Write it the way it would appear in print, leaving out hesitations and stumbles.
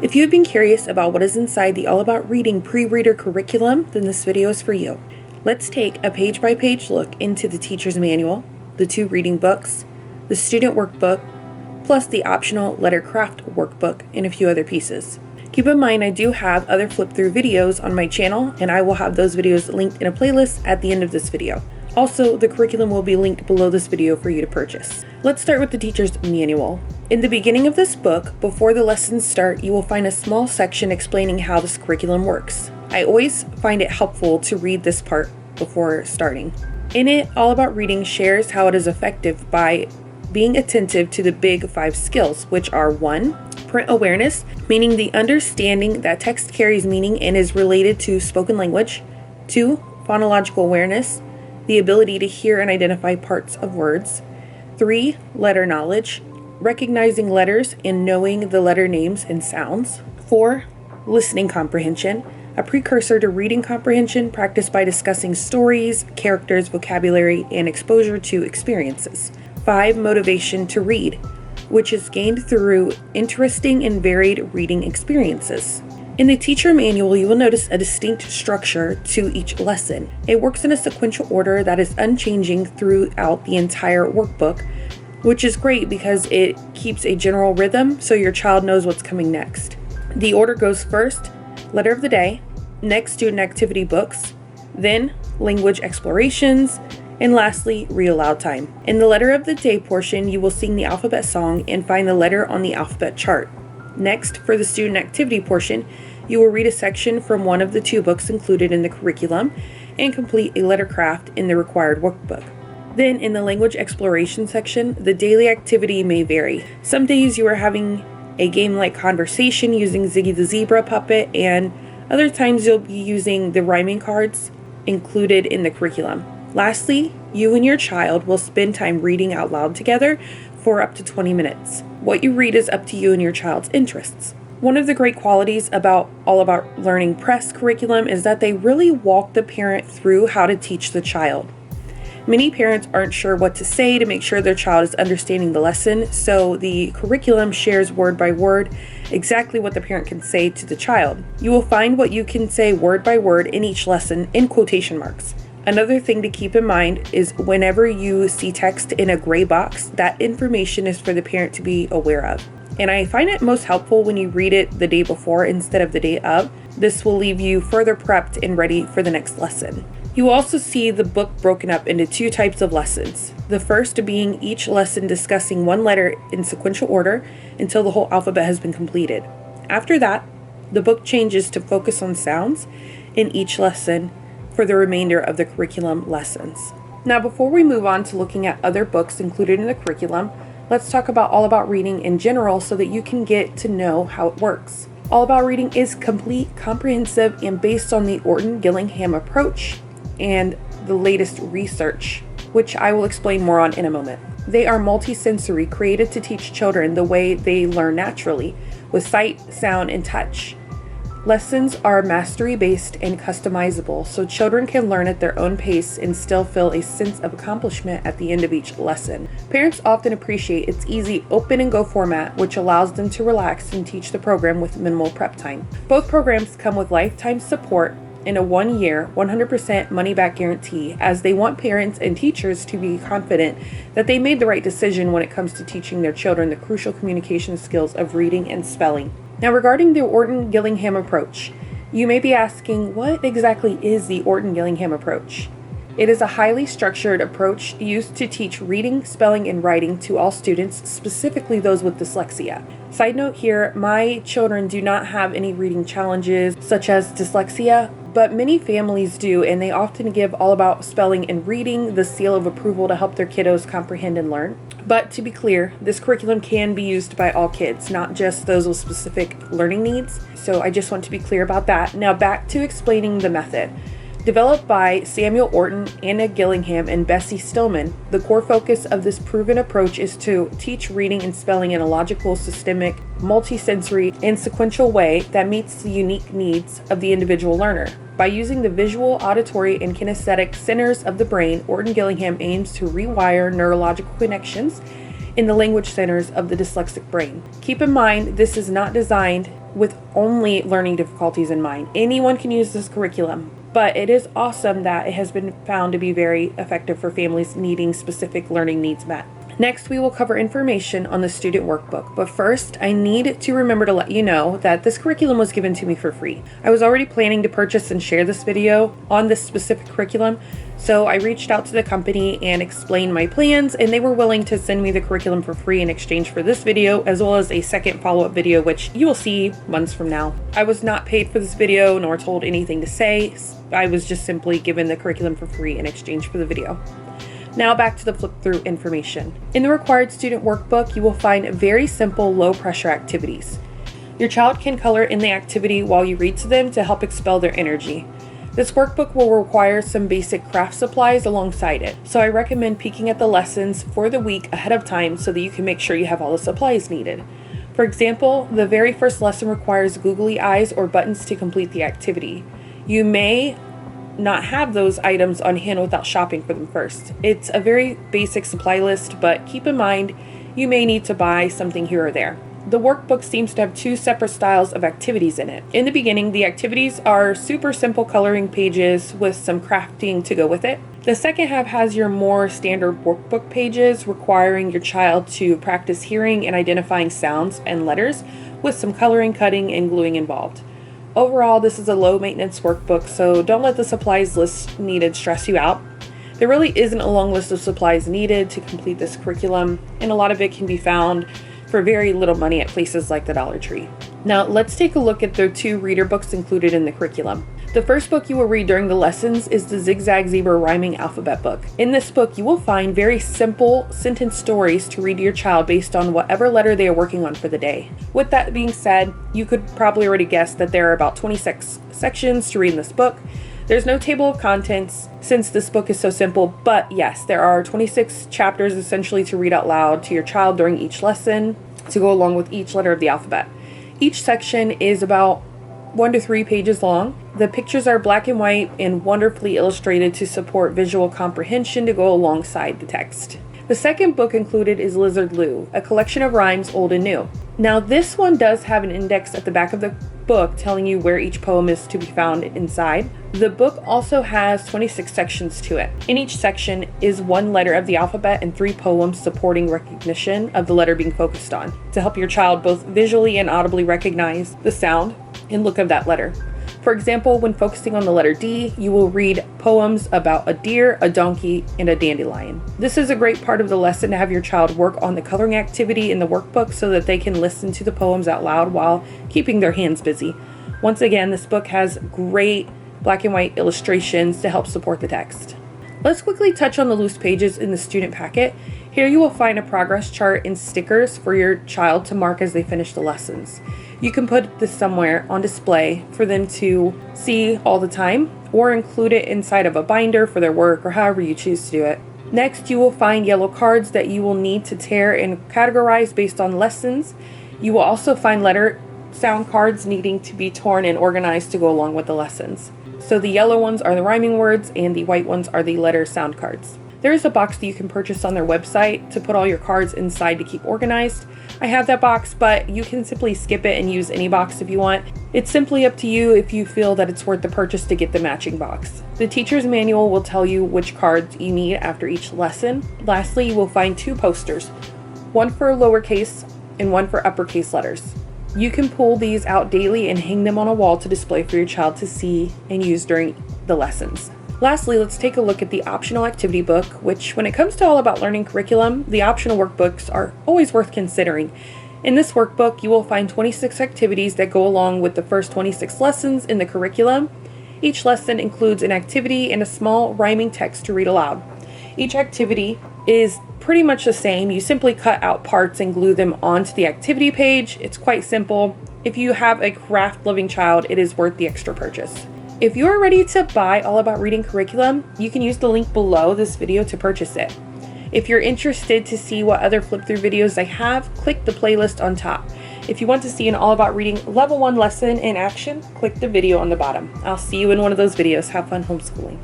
If you have been curious about what is inside the All About Reading pre-reader curriculum, then this video is for you. Let's take a page-by-page look into the teacher's manual, the 2 reading books, the student workbook, plus the optional lettercraft workbook and a few other pieces. Keep in mind I do have other flip-through videos on my channel, and I will have those videos linked in a playlist at the end of this video. Also, the curriculum will be linked below this video for you to purchase. Let's start with the teacher's manual. In the beginning of this book, before the lessons start, you will find a small section explaining how this curriculum works. I always find it helpful to read this part before starting. In it, All About Reading shares how it is effective by being attentive to the big 5 skills, which are 1. Print awareness, meaning the understanding that text carries meaning and is related to spoken language. 2. Phonological awareness, the ability to hear and identify parts of words. 3. Letter knowledge, recognizing letters and knowing the letter names and sounds. 4. Listening comprehension, a precursor to reading comprehension practiced by discussing stories, characters, vocabulary, and exposure to experiences. 5. Motivation to read, which is gained through interesting and varied reading experiences. In the teacher manual, you will notice a distinct structure to each lesson. It works in a sequential order that is unchanging throughout the entire workbook, which is great because it keeps a general rhythm so your child knows what's coming next. The order goes first, letter of the day, next student activity books, then language explorations, and lastly, read aloud time. In the letter of the day portion, you will sing the alphabet song and find the letter on the alphabet chart. Next, for the student activity portion, you will read a section from one of the 2 books included in the curriculum and complete a lettercraft in the required workbook. Then, in the language exploration section, the daily activity may vary. Some days you are having a game-like conversation using Ziggy the Zebra puppet, and other times you'll be using the rhyming cards included in the curriculum. Lastly, you and your child will spend time reading out loud together for up to 20 minutes. What you read is up to you and your child's interests. One of the great qualities about All About Learning Press curriculum is that they really walk the parent through how to teach the child. Many parents aren't sure what to say to make sure their child is understanding the lesson, so the curriculum shares word by word exactly what the parent can say to the child. You will find what you can say word by word in each lesson in quotation marks. Another thing to keep in mind is whenever you see text in a gray box, that information is for the parent to be aware of. And I find it most helpful when you read it the day before instead of the day of. This will leave you further prepped and ready for the next lesson. You will also see the book broken up into 2 types of lessons. The first being each lesson discussing one letter in sequential order until the whole alphabet has been completed. After that, the book changes to focus on sounds in each lesson for the remainder of the curriculum lessons. Now, before we move on to looking at other books included in the curriculum, let's talk about All About Reading in general so that you can get to know how it works. All About Reading is complete, comprehensive, and based on the Orton-Gillingham approach and the latest research, which I will explain more on in a moment. They are multisensory, created to teach children the way they learn naturally, with sight, sound, and touch. Lessons are mastery-based and customizable, so children can learn at their own pace and still feel a sense of accomplishment at the end of each lesson. Parents often appreciate its easy open-and-go format, which allows them to relax and teach the program with minimal prep time. Both programs come with lifetime support and a 1-year, 100% money-back guarantee, as they want parents and teachers to be confident that they made the right decision when it comes to teaching their children the crucial communication skills of reading and spelling. Now, regarding the Orton-Gillingham approach, you may be asking, what exactly is the Orton-Gillingham approach? It is a highly structured approach used to teach reading, spelling, and writing to all students, specifically those with dyslexia. Side note here, my children do not have any reading challenges such as dyslexia, but many families do, and they often give All About Spelling and Reading the seal of approval to help their kiddos comprehend and learn. But to be clear, this curriculum can be used by all kids, not just those with specific learning needs. So I just want to be clear about that. Now back to explaining the method. Developed by Samuel Orton, Anna Gillingham, and Bessie Stillman, the core focus of this proven approach is to teach reading and spelling in a logical, systemic, multisensory, and sequential way that meets the unique needs of the individual learner. By using the visual, auditory, and kinesthetic centers of the brain, Orton-Gillingham aims to rewire neurological connections in the language centers of the dyslexic brain. Keep in mind, this is not designed with only learning difficulties in mind. Anyone can use this curriculum, but it is awesome that it has been found to be very effective for families needing specific learning needs met. Next, we will cover information on the student workbook, but first, I need to remember to let you know that this curriculum was given to me for free. I was already planning to purchase and share this video on this specific curriculum, so I reached out to the company and explained my plans, and they were willing to send me the curriculum for free in exchange for this video, as well as a second follow-up video, which you will see months from now. I was not paid for this video, nor told anything to say. I was just simply given the curriculum for free in exchange for the video. Now back to the flip-through information. In the required student workbook, you will find very simple low-pressure activities. Your child can color in the activity while you read to them to help expel their energy. This workbook will require some basic craft supplies alongside it, so I recommend peeking at the lessons for the week ahead of time so that you can make sure you have all the supplies needed. For example, the very first lesson requires googly eyes or buttons to complete the activity. You may not have those items on hand without shopping for them first. It's a very basic supply list, but keep in mind you may need to buy something here or there. The workbook seems to have two separate styles of activities in it. In the beginning, the activities are super simple coloring pages with some crafting to go with it. The second half has your more standard workbook pages requiring your child to practice hearing and identifying sounds and letters with some coloring, cutting, and gluing involved. Overall, this is a low maintenance workbook, so don't let the supplies list needed stress you out. There really isn't a long list of supplies needed to complete this curriculum, and a lot of it can be found for very little money at places like the Dollar Tree. Now, let's take a look at the two reader books included in the curriculum. The first book you will read during the lessons is the Zigzag Zebra Rhyming Alphabet book. In this book, you will find very simple sentence stories to read to your child based on whatever letter they are working on for the day. With that being said, you could probably already guess that there are about 26 sections to read in this book. There's no table of contents since this book is so simple, but yes, there are 26 chapters essentially to read out loud to your child during each lesson to go along with each letter of the alphabet. Each section is about 1 to 3 pages long. The pictures are black and white and wonderfully illustrated to support visual comprehension to go alongside the text. The second book included is Lizard Lou, a collection of rhymes old and new. Now this one does have an index at the back of the book telling you where each poem is to be found inside. The book also has 26 sections to it. In each section is one letter of the alphabet and 3 poems supporting recognition of the letter being focused on to help your child both visually and audibly recognize the sound and look of that letter. For example, when focusing on the letter D, you will read poems about a deer, a donkey, and a dandelion. This is a great part of the lesson to have your child work on the coloring activity in the workbook so that they can listen to the poems out loud while keeping their hands busy. Once again, this book has great black and white illustrations to help support the text. Let's quickly touch on the loose pages in the student packet. Here you will find a progress chart and stickers for your child to mark as they finish the lessons. You can put this somewhere on display for them to see all the time, or include it inside of a binder for their work, or however you choose to do it. Next, you will find yellow cards that you will need to tear and categorize based on lessons. You will also find letter sound cards needing to be torn and organized to go along with the lessons. So the yellow ones are the rhyming words and the white ones are the letter sound cards. There is a box that you can purchase on their website to put all your cards inside to keep organized. I have that box, but you can simply skip it and use any box if you want. It's simply up to you if you feel that it's worth the purchase to get the matching box. The teacher's manual will tell you which cards you need after each lesson. Lastly, you will find 2 posters, one for lowercase and one for uppercase letters. You can pull these out daily and hang them on a wall to display for your child to see and use during the lessons. Lastly, let's take a look at the optional activity book, which when it comes to all about learning curriculum, the optional workbooks are always worth considering. In this workbook, you will find 26 activities that go along with the first 26 lessons in the curriculum. Each lesson includes an activity and a small rhyming text to read aloud. Each activity is pretty much the same. You simply cut out parts and glue them onto the activity page. It's quite simple. If you have a craft-loving child, it is worth the extra purchase. If you are ready to buy All About Reading curriculum, you can use the link below this video to purchase it. If you're interested to see what other flip-through videos I have, click the playlist on top. If you want to see an All About Reading Level 1 lesson in action, click the video on the bottom. I'll see you in one of those videos. Have fun homeschooling.